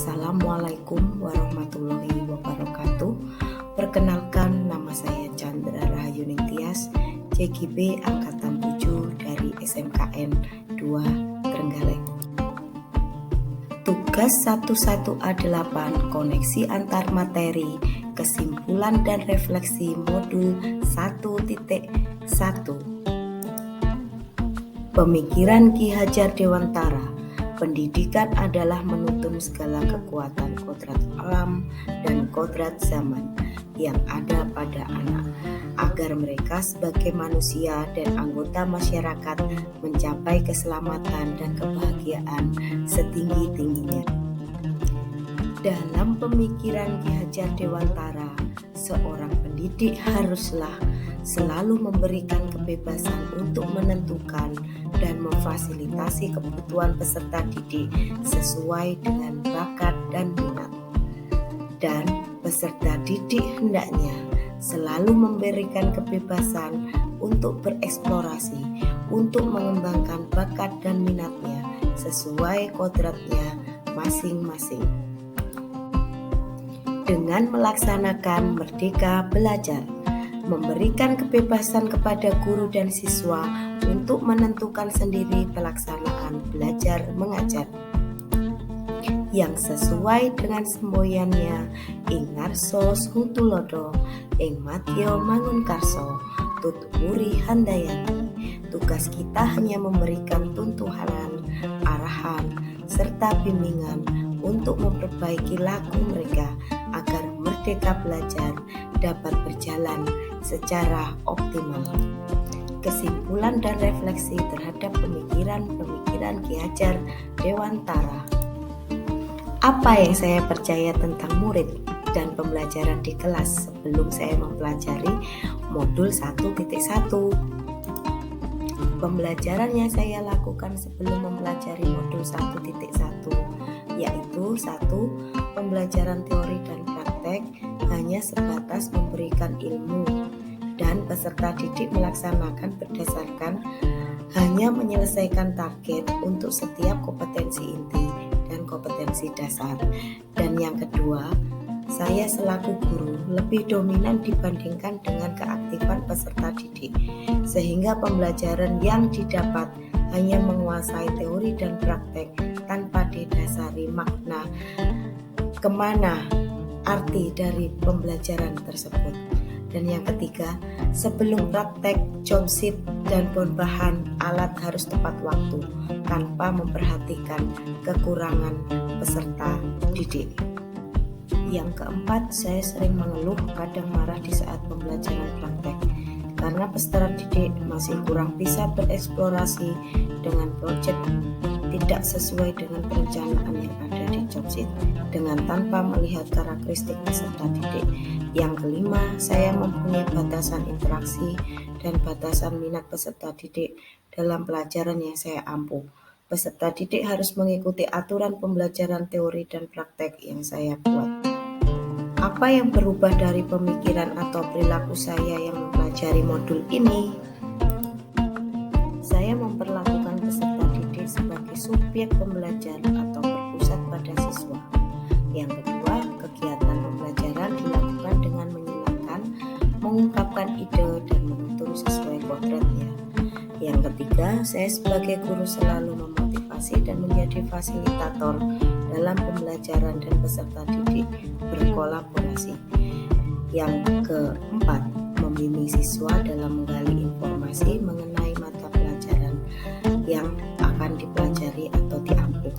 Assalamualaikum warahmatullahi wabarakatuh. Perkenalkan, nama saya Chandra Rahayu Ningtyas, JGB Angkatan 7 dari SMKN 2 Trenggalek. Tugas 11A8 Koneksi Antar Materi, Kesimpulan dan Refleksi Modul 1.1. Pemikiran Ki Hajar Dewantara. Pendidikan adalah menuntun segala kekuatan kodrat alam dan kodrat zaman yang ada pada anak, agar mereka sebagai manusia dan anggota masyarakat mencapai keselamatan dan kebahagiaan setinggi-tingginya. Dalam pemikiran Ki Hajar Dewantara, seorang pendidik haruslah selalu memberikan kebebasan untuk menentukan dan memfasilitasi kebutuhan peserta didik sesuai dengan bakat dan minat. Dan peserta didik hendaknya selalu memberikan kebebasan untuk bereksplorasi, untuk mengembangkan bakat dan minatnya sesuai kodratnya masing-masing. Dengan melaksanakan Merdeka Belajar, memberikan kebebasan kepada guru dan siswa untuk menentukan sendiri pelaksanaan belajar mengajar yang sesuai dengan semboyannya ing ngarso Hutulodo ing Matyo Mangunkarso tuturi handayani. Tugas kita hanya memberikan tuntunan, arahan, serta bimbingan untuk memperbaiki laku mereka agar Merdeka Belajar dapat berjalan secara optimal. Kesimpulan dan refleksi terhadap pemikiran Ki Hajar Dewantara. Apa yang saya percaya tentang murid dan pembelajaran di kelas sebelum saya mempelajari modul 1.1? Pembelajaran yang saya lakukan sebelum mempelajari modul 1.1 yaitu 1. Pembelajaran teori dan praktek hanya sebatas memberikan ilmu dan peserta didik melaksanakan berdasarkan hanya menyelesaikan target untuk setiap kompetensi inti dan kompetensi dasar. Dan yang kedua, saya selaku guru lebih dominan dibandingkan dengan keaktifan peserta didik, sehingga pembelajaran yang didapat hanya menguasai teori dan praktek tanpa didasari makna kemana arti dari pembelajaran tersebut. Dan yang ketiga, sebelum praktek, job sheet dan bahan alat harus tepat waktu tanpa memperhatikan kekurangan peserta didik. Yang keempat, saya sering mengeluh, kadang marah di saat pembelajaran praktek karena peserta didik masih kurang bisa bereksplorasi dengan proyek tidak sesuai dengan perencanaan yang ada di job sheet dengan tanpa melihat karakteristik peserta didik. Yang kelima, saya mempunyai batasan interaksi dan batasan minat peserta didik dalam pelajaran yang saya ampuh. Peserta didik harus mengikuti aturan pembelajaran teori dan praktek yang saya buat. Apa yang berubah dari pemikiran atau perilaku saya yang mempelajari modul ini? Saya memperlakukan peserta didik sebagai subjek pembelajar atau berpusat pada siswa. Yang kedua, kegiatan pembelajaran dilakukan dengan menyenangkan, mengungkapkan ide dan menuntun sesuai kodratnya. Yang ketiga, saya sebagai guru selalu memotivasi dan menjadi fasilitator dalam pembelajaran dan peserta didik berkolaborasi. Yang keempat, membimbing siswa dalam menggali informasi mengenai mata pelajaran yang akan dipelajari atau diampuh.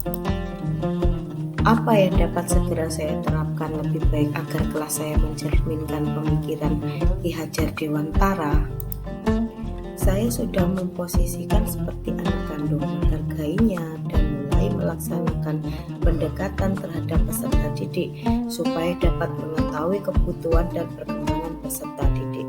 Apa yang dapat segera saya terapkan lebih baik agar kelas saya mencerminkan pemikiran Ki Hajar Dewantara? Saya sudah memposisikan seperti anak kandung, menghargainya dan mulai melaksanakan pendekatan terhadap peserta didik supaya dapat mengetahui kebutuhan dan perkembangan peserta didik.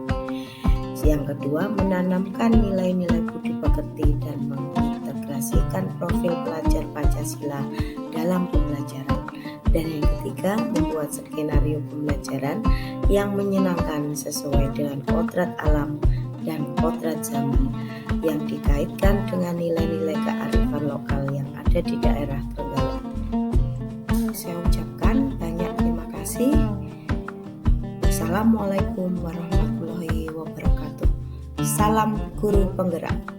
Yang kedua, menanamkan nilai-nilai budi pekerti dan mengintegrasikan profil pelajar Pancasila dalam pembelajaran. Dan yang ketiga, membuat skenario pembelajaran yang menyenangkan sesuai dengan kodrat alam dan kodrat zaman yang dikaitkan dengan nilai-nilai kearifan lokal yang ada di daerah Trenggalek. Saya ucapkan kasih. Assalamualaikum warahmatullahi wabarakatuh. Salam guru penggerak.